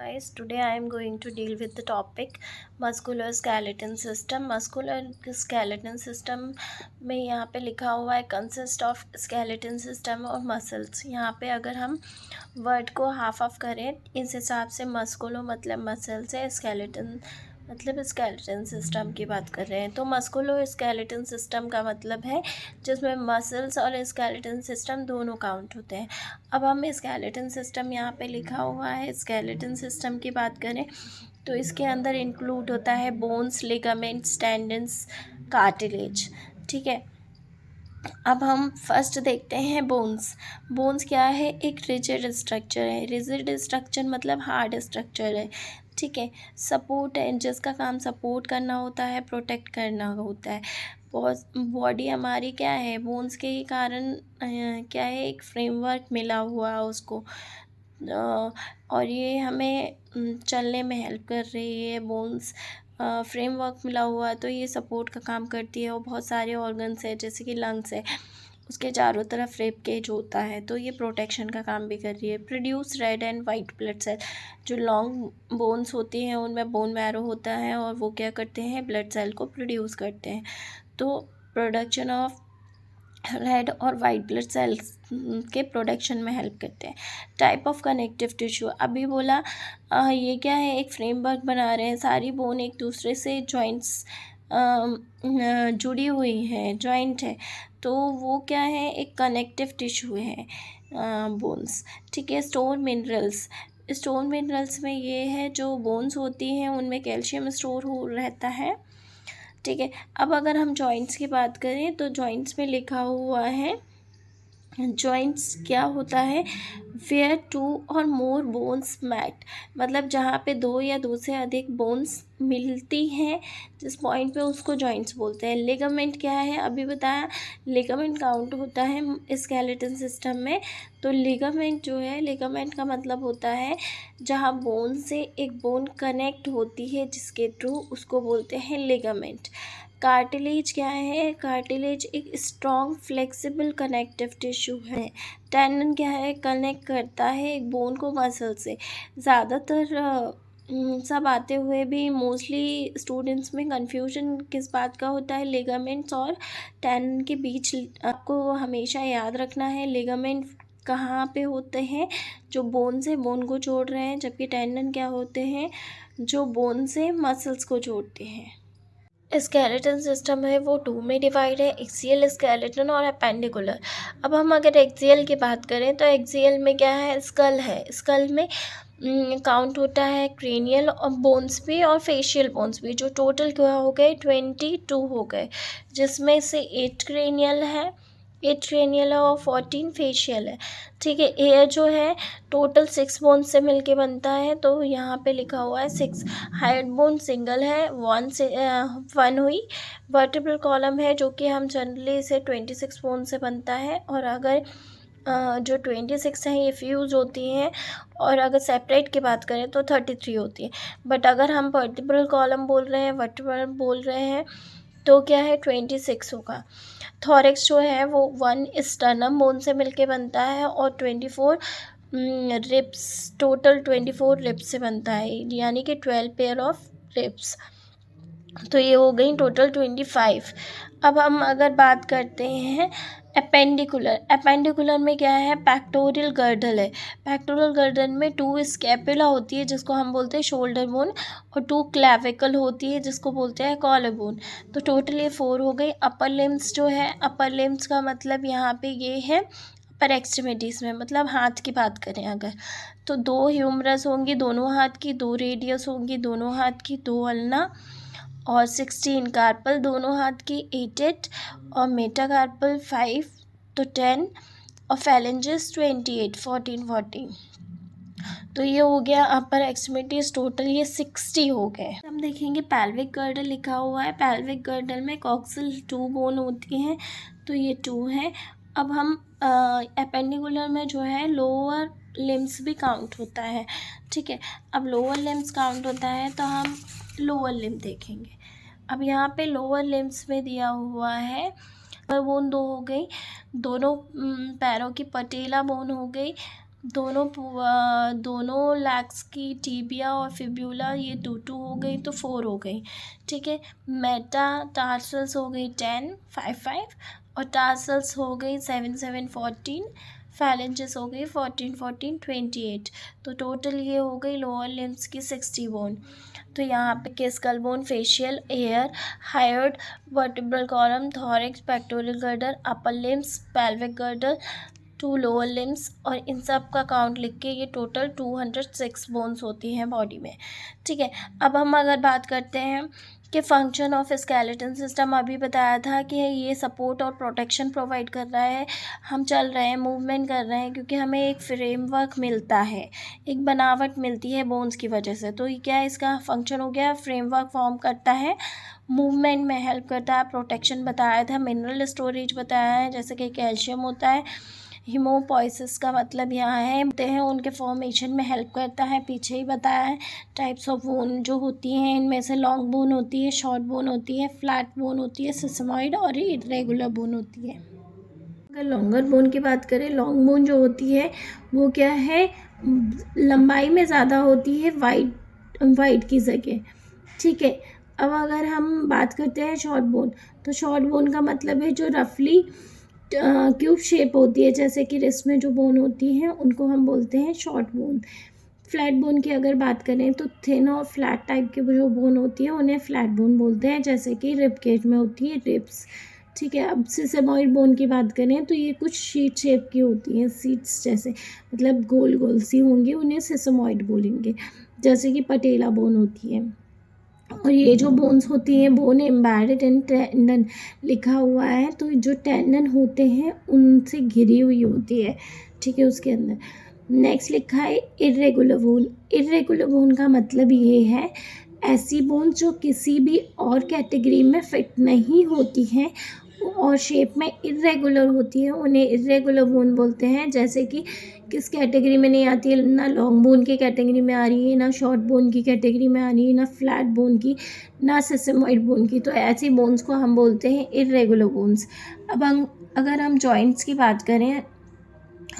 guys, today I am going to deal with the topic musculoskeleton system. Musculoskeleton system में यहाँ पे लिखा हुआ है consist of skeleton system और muscles. यहाँ पे अगर हम वर्ड को हाफ ऑफ करें इस हिसाब से मस्कुलो मतलब मसल्स है, स्केलेटन मतलब स्केलेटन सिस्टम की बात कर रहे हैं. तो मस्कुलो स्केलेटन सिस्टम का मतलब है जिसमें मसल्स और स्केलेटन सिस्टम दोनों काउंट होते हैं. अब हम स्केलेटन सिस्टम यहाँ पे लिखा हुआ है, स्केलेटन सिस्टम की बात करें तो इसके अंदर इंक्लूड होता है बोन्स, लिगामेंट्स, टेंडन्स, कार्टिलेज. ठीक है, अब हम फर्स्ट देखते हैं बोन्स. बोन्स क्या है? एक रिजिड स्ट्रक्चर है. रिजिड स्ट्रक्चर मतलब हार्ड स्ट्रक्चर है. ठीक है, सपोर्ट है जिसका काम सपोर्ट करना होता है, प्रोटेक्ट करना होता है. बॉडी हमारी क्या है? बोन्स के ही कारण क्या है? एक फ्रेमवर्क मिला हुआ उसको और ये हमें चलने में हेल्प कर रही है. बोन्स फ्रेमवर्क मिला हुआ है तो ये सपोर्ट का काम करती है. और बहुत सारे ऑर्गन्स है जैसे कि लंग्स है, उसके चारों तरफ रेब केज होता है तो ये प्रोटेक्शन का काम भी कर रही है. Produce red and white blood cell. जो लॉन्ग बोन्स होती हैं उनमें बोन मैरो होता है और वो क्या करते हैं? ब्लड सेल को प्रोड्यूस करते हैं. तो प्रोडक्शन ऑफ रेड और वाइट ब्लड सेल्स के प्रोडक्शन में हेल्प करते हैं. टाइप ऑफ कनेक्टिव टिश्यू अभी बोला, ये क्या है? एक फ्रेमवर्क बना रहे हैं. सारी बोन एक दूसरे से जॉइंट्स जुड़ी हुई हैं, जॉइंट है तो वो क्या है? एक कनेक्टिव टिश्यू है बोन्स. ठीक है, स्टोर मिनरल्स. स्टोर मिनरल्स में ये है जो बोन्स होती हैं उनमें कैल्शियम स्टोर हो रहता है. ठीक है, अब अगर हम जॉइंट्स की बात करें तो जॉइंट्स में लिखा हुआ है, जॉइंट्स क्या होता है? वेयर टू और मोर बोन्स मैट, मतलब जहाँ पे दो या दो से अधिक बोन्स मिलती हैं जिस पॉइंट पे उसको जॉइंट्स बोलते हैं. लिगामेंट क्या है? अभी बताया लिगामेंट काउंट होता है स्केलेटन सिस्टम में. तो लिगामेंट जो है, लिगामेंट का मतलब होता है जहाँ बोन से एक बोन कनेक्ट होती है जिसके थ्रू उसको बोलते हैं लिगामेंट. कार्टिलेज क्या है? कार्टिलेज एक स्ट्रॉन्ग फ्लेक्सिबल कनेक्टिव टिश्यू है. टेंडन क्या है? कनेक्ट करता है एक बोन को मसल से. ज़्यादातर सब आते हुए भी मोस्टली स्टूडेंट्स में कंफ्यूजन किस बात का होता है? लिगामेंट्स और टेंडन के बीच. आपको हमेशा याद रखना है लिगामेंट कहाँ पे होते हैं? जो बोन से बोन को जोड़ रहे हैं, जबकि टेंडन क्या होते हैं? जो बोन से मसल्स को जोड़ते हैं. स्केलेटन सिस्टम है वो टू में डिवाइड है, एक्सियल स्केलेटन और अपेंडिकुलर. अब हम अगर एक्सियल की बात करें तो एक्सियल में क्या है? स्कल है. स्कल में काउंट होता है क्रेनियल और बोन्स भी और फेशियल बोन्स भी. जो टोटल क्या हो गए? 22 हो गए, जिसमें से 8 क्रेनियल है, 8 क्रेनियल है और 14 फेशियल है. ठीक है, एयर जो है टोटल 6 बोन से मिलके बनता है तो यहाँ पे लिखा हुआ है 6. हाइड बोन सिंगल है, 1 हुई. वर्टिब्रल कॉलम है जो कि हम जनरली इसे 26 बोन से बनता है. और अगर जो 26 हैं ये फ्यूज़ होती हैं और अगर सेपरेट की बात करें तो 33 होती है. बट अगर हम वर्टिब्रल कॉलम बोल रहे हैं, वर्टिब्रल बोल रहे हैं तो क्या है? 26 होगा. थॉरेक्स जो है वो 1 स्टर्नम बोन से मिलके बनता है और 24 रिब्स, टोटल 24 रिब्स से बनता है, यानी कि 12 पेयर ऑफ रिब्स. तो ये हो गई टोटल 25. अब हम अगर बात करते हैं अपेंडिकुलर. अपेंडिकुलर में क्या है? पैक्टोरल गर्डल है. पैक्टोरल गर्डल में 2 स्कैपुला होती है जिसको हम बोलते हैं शोल्डर बोन और 2 क्लेविकल होती है जिसको बोलते हैं कॉलर बोन. तो टोटल ये 4 हो गई. अपर लिम्स जो है, अपर लिम्स का मतलब यहाँ पे ये है अपर एक्सट्रीमिटीज़ में, मतलब हाथ की बात करें अगर तो 2 ह्यूमरस होंगी दोनों हाथ की, 2 रेडियस होंगी दोनों हाथ की, 2 अल्ना और 16 कार्पल दोनों हाथ की, 8 और मेटाकार्पल 5 तो 10 और फैलेंजेस 28 14. तो ये हो गया अपर एक्सट्रीमिटीज. टोटल ये 60 हो गए. हम देखेंगे पैल्विक गर्डल लिखा हुआ है. पैल्विक गर्डल में कॉक्सिल 2 बोन होती हैं तो ये 2 है. अब हम एपेंडिकुलर में जो है लोअर लिम्स भी काउंट होता है. ठीक है, अब लोअर लिम्स काउंट होता है तो हम लोअर लिम देखेंगे. अब यहाँ पे लोअर लिम्स में दिया हुआ है बोन 2 हो गई, दोनों पैरों की पटेला बोन हो गई, दोनों लेग्स की टिबिया और फिब्यूला ये 2 हो गई तो 4 हो गई, ठीक है। मेटा टार्सल्स हो गई 10, 5 और टार्सल्स हो गई 7, 7, 14, फैलेंजेस हो गई 14, 14, 28। तो टोटल ये हो गई लोअर लिम्स की 60 बोन। तो यहाँ पे skull bone, facial, air, hired, vertebral column, thorax, pectoral girder, upper limbs, pelvic girder, 2 lower limbs और इन सब का काउंट लिख के ये टोटल 206 बोन्स होती हैं बॉडी में, ठीक है। अब हम अगर बात करते हैं कि फंक्शन ऑफ स्केलेटन सिस्टम, अभी बताया था कि ये सपोर्ट और प्रोटेक्शन प्रोवाइड कर रहा है, हम चल रहे हैं, मूवमेंट कर रहे हैं, क्योंकि हमें एक फ्रेमवर्क मिलता है, एक बनावट मिलती है बोन्स की वजह से। तो ये क्या है, इसका फंक्शन हो गया, फ्रेमवर्क फॉर्म करता है, मूवमेंट में हेल्प करता है, प्रोटेक्शन बताया था, मिनरल स्टोरेज बताया है, जैसे कि कैल्शियम होता है, हीमोपोइसिस का मतलब यहाँ है उनके फॉर्मेशन में हेल्प करता है, पीछे ही बताया है। टाइप्स ऑफ बोन जो होती हैं, इनमें से लॉन्ग बोन होती है, शॉर्ट बोन होती है, फ्लैट बोन होती है, सिस्मॉइड और इरेगुलर बोन होती है। अगर लॉन्गर बोन की बात करें, लॉन्ग बोन जो होती है वो क्या है, लंबाई में ज़्यादा होती है वाइड की जगह, ठीक है। अब अगर हम बात करते हैं शॉर्ट बोन, तो शॉर्ट बोन का मतलब है जो रफली क्यूब शेप होती है, जैसे कि रिस्ट में जो बोन होती हैं उनको हम बोलते हैं शॉर्ट बोन। फ्लैट बोन की अगर बात करें तो थिन और फ्लैट टाइप की जो बोन होती है उन्हें फ्लैट बोन बोलते हैं, जैसे कि रिब केज में होती है रिब्स, ठीक है। अब सिसेमॉइड बोन की बात करें तो ये कुछ शीट शेप की होती हैं, सीड्स जैसे, मतलब गोल गोल सी होंगी, उन्हें सिसेमॉइड बोलेंगे, जैसे कि पटेला बोन होती है। और ये जो बोन्स होती हैं, बोन एम्बेडेड इन टेंडन लिखा हुआ है, तो जो टेंडन होते हैं उनसे घिरी हुई होती है, ठीक है, उसके अंदर। नेक्स्ट लिखा है इर्रेगुलर बोन। इर्रेगुलर बोन का मतलब ये है ऐसी बोन जो किसी भी और कैटेगरी में फिट नहीं होती हैं और शेप में इर्रेगुलर होती है, उन्हें इर्रेगुलर बोन बोलते हैं। जैसे कि किस कैटेगरी में नहीं आती है, ना लॉन्ग बोन की कैटेगरी में आ रही है, ना शॉर्ट बोन की कैटेगरी में आ रही है, ना फ्लैट बोन की, ना सिसेमॉइड बोन की। तो ऐसी बोन्स को हम बोलते हैं इर्रेगुलर बोन्स। अब अगर हम जॉइंट्स की बात करें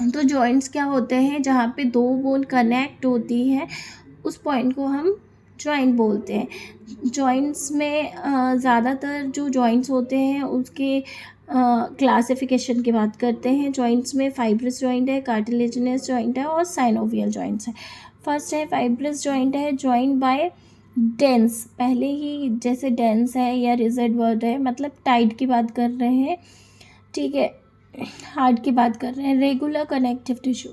तो जॉइंट्स क्या होते हैं, जहाँ पे 2 बोन कनेक्ट होती है उस पॉइंट को हम जॉइंट बोलते हैं। जॉइंट्स में ज़्यादातर जो जॉइंट्स होते हैं उसके क्लासिफिकेशन की बात करते हैं। जॉइंट्स में फाइब्रस जॉइंट है, कार्टिलेजिनस जॉइंट है और साइनोवियल जॉइंट्स है। फर्स्ट है फाइब्रस जॉइंट, है जॉइंट बाय डेंस, पहले ही जैसे डेंस है या रिजिड वर्ड है, मतलब टाइट की बात कर रहे हैं, ठीक है, हार्ड की बात कर रहे हैं, रेगुलर कनेक्टिव टिश्यू।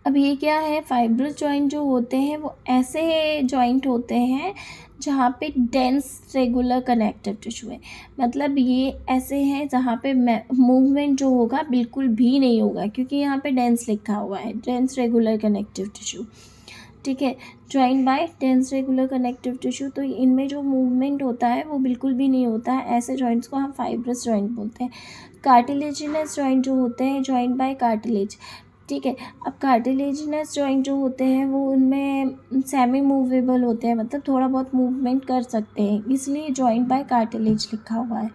अब ये क्या है, फाइब्रस जॉइंट जो होते हैं वो ऐसे जॉइंट होते हैं जहाँ पे डेंस रेगुलर कनेक्टिव टिश्यू है, मतलब ये ऐसे हैं जहाँ पे मूवमेंट जो होगा बिल्कुल भी नहीं होगा, क्योंकि यहाँ पे डेंस लिखा हुआ है, डेंस रेगुलर कनेक्टिव टिश्यू, ठीक है। Joint by dense regular connective tissue, तो इनमें जो मूवमेंट होता है वो बिल्कुल भी नहीं होता है, ऐसे जॉइंट्स को हम फाइब्रस जॉइंट बोलते हैं। कार्टिलेजिनस जॉइंट जो होते हैं, जॉइंट बाय कार्टिलेज, ठीक है। अब कार्टिलेजिनस जॉइंट जो होते हैं वो उनमें सेमी मूवेबल होते हैं, मतलब थोड़ा बहुत मूवमेंट कर सकते हैं, इसलिए जॉइंट बाय कार्टिलेज लिखा हुआ है,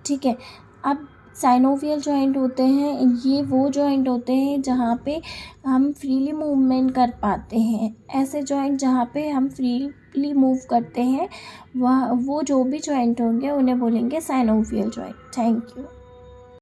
ठीक है। अब साइनोवियल जॉइंट होते हैं, ये वो जॉइंट होते हैं जहाँ पे हम फ्रीली मूवमेंट कर पाते हैं, ऐसे जॉइंट जहाँ पे हम फ्रीली मूव करते हैं वो जो भी जॉइंट होंगे उन्हें बोलेंगे साइनोवियल जॉइंट। Thank you.